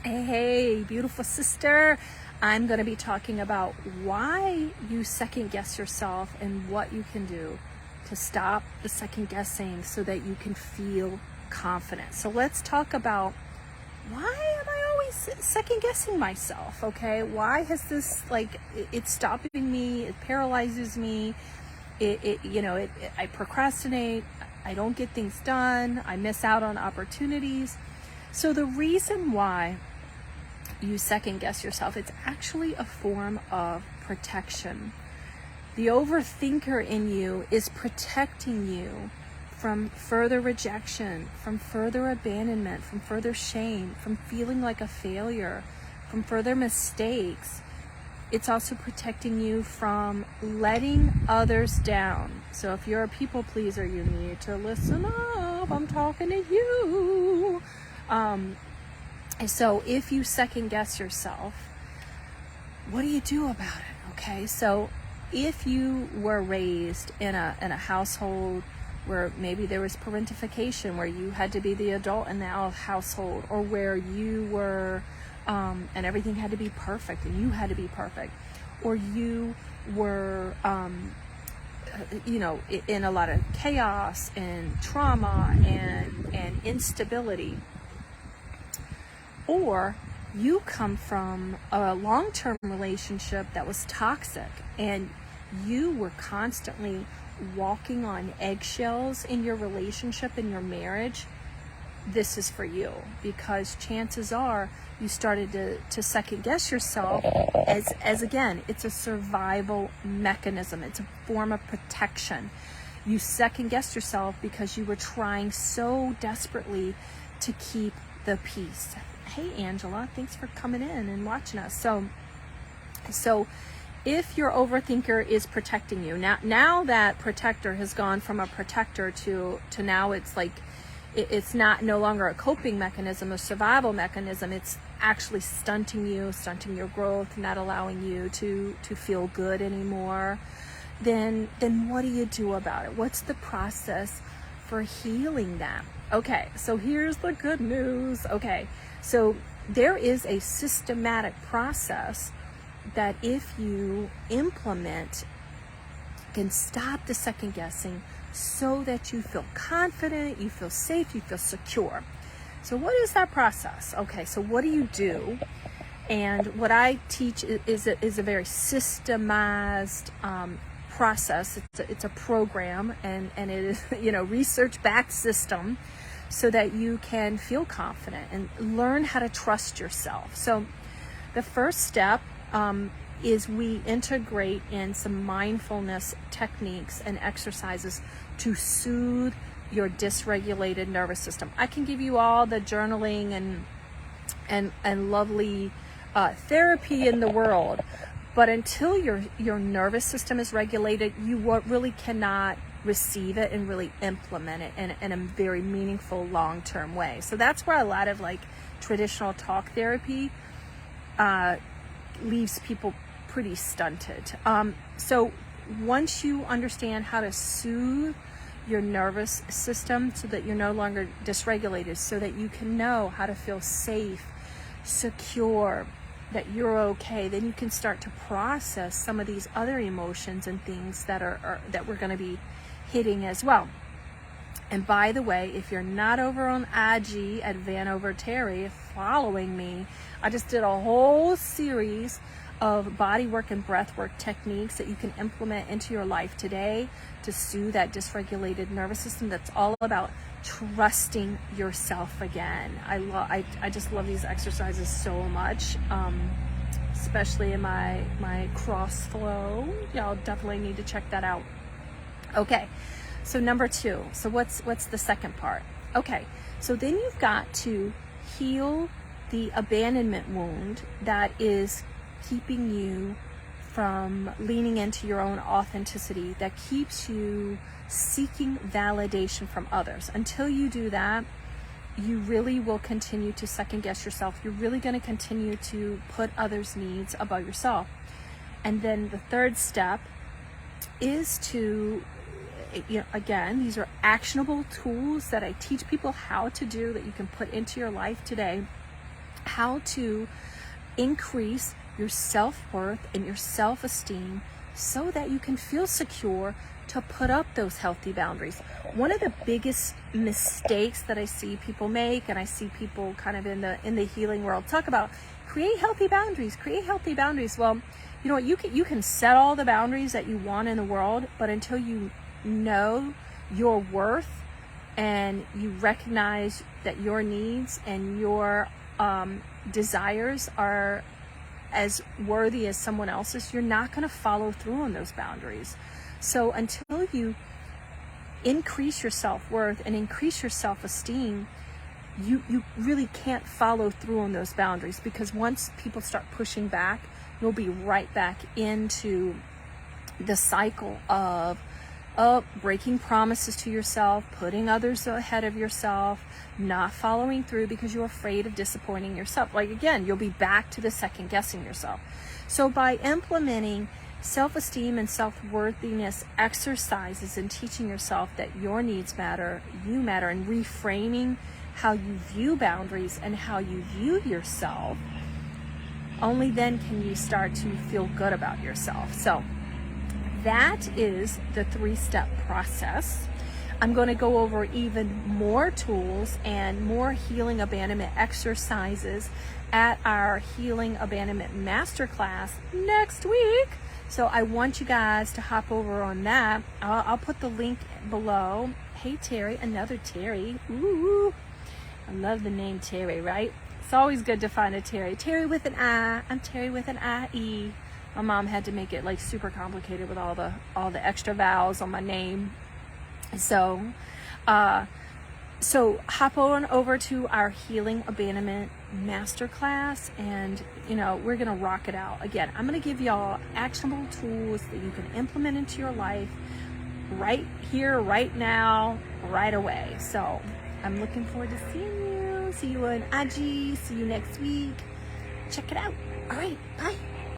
Hey, beautiful sister. I'm going to be talking about why you second guess yourself and what you can do to stop the second guessing so that you can feel confident. So let's talk about why am I always second guessing myself? Okay, why has this it's stopping me? It paralyzes me. I procrastinate. I don't get things done. I miss out on opportunities. So the reason why you second guess yourself, it's actually a form of protection. The overthinker in you is protecting you from further rejection, from further abandonment, from further shame, from feeling like a failure, from further mistakes. It's also protecting you from letting others down. So if you're a people pleaser, you need to listen up. I'm talking to you. So if you second guess yourself, what do you do about it? Okay, so if you were raised in a household where maybe there was parentification, where you had to be the adult in the household, or where you were and everything had to be perfect and you had to be perfect, or you were in a lot of chaos and trauma and instability, or you come from a long-term relationship that was toxic and you were constantly walking on eggshells in your relationship, in your marriage, this is for you, because chances are you started to second guess yourself as again, it's a survival mechanism. It's a form of protection. You second guessed yourself because you were trying so desperately to keep the peace. Hey Angela, thanks for coming in and watching us. So if your overthinker is protecting you, now that protector has gone from a protector to now it's like it's no longer a coping mechanism, a survival mechanism. It's actually stunting your growth, not allowing you to feel good anymore. Then what do you do about it? What's the process for healing that? Okay, so here's the good news. Okay, so there is a systematic process that if you implement can stop the second guessing so that you feel confident, you feel safe, you feel secure. So what is that process? Okay, so what do you do? And what I teach is a very systemized process. It's a program, and it is research-backed system, so that you can feel confident and learn how to trust yourself. So the first step is we integrate in some mindfulness techniques and exercises to soothe your dysregulated nervous system. I can give you all the journaling and lovely therapy in the world, but until your nervous system is regulated, you really cannot receive it and really implement it in a very meaningful long-term way. So that's where a lot of traditional talk therapy leaves people pretty stunted. So once you understand how to soothe your nervous system so that you're no longer dysregulated, so that you can know how to feel safe, secure, that you're okay, then you can start to process some of these other emotions and things that that we're going to be hitting as well. And by the way, if you're not over on IG at Vanover Terry following me, I just did a whole series of body work and breath work techniques that you can implement into your life today to soothe that dysregulated nervous system. That's all about trusting yourself again. I just love these exercises so much, especially in my cross flow. Y'all definitely need to check that out. Okay, so number 2. So what's the second part? Okay, so then you've got to heal the abandonment wound that is keeping you from leaning into your own authenticity, that keeps you seeking validation from others. Until you do that, you really will continue to second guess yourself. You're really going to continue to put others' needs above yourself. And then the third step is to, again, these are actionable tools that I teach people how to do, that you can put into your life today. how to increase your self-worth and your self-esteem so that you can feel secure to put up those healthy boundaries. One of the biggest mistakes that I see people make, and I see people kind of in the healing world talk about, create healthy boundaries. Well, you know what, you can set all the boundaries that you want in the world, but until you know your worth and you recognize that your needs and your desires are as worthy as someone else's, you're not going to follow through on those boundaries. So until you increase your self-worth and increase your self-esteem, you really can't follow through on those boundaries, because once people start pushing back, you'll be right back into the cycle of breaking promises to yourself, putting others ahead of yourself, not following through because you're afraid of disappointing yourself. Like, again, you'll be back to the second guessing yourself. So by implementing self-esteem and self-worthiness exercises and teaching yourself that your needs matter, you matter, and reframing how you view boundaries and how you view yourself, only then can you start to feel good about yourself. So that is the 3-step process. I'm going to go over even more tools and more healing abandonment exercises at our Healing Abandonment Masterclass next week. So I want you guys to hop over on that. I'll put the link below. Hey, Terry, another Terry. Ooh, I love the name Terry, right? It's always good to find a Terry. Terry with an I. I'm Terry with an I-E. My mom had to make it like super complicated with all the extra vowels on my name. So hop on over to our Healing Abandonment Masterclass, and we're gonna rock it out. Again, I'm gonna give y'all actionable tools that you can implement into your life right here, right now, right away. So I'm looking forward to seeing you. See you on IG. See you next week. Check it out. All right, bye.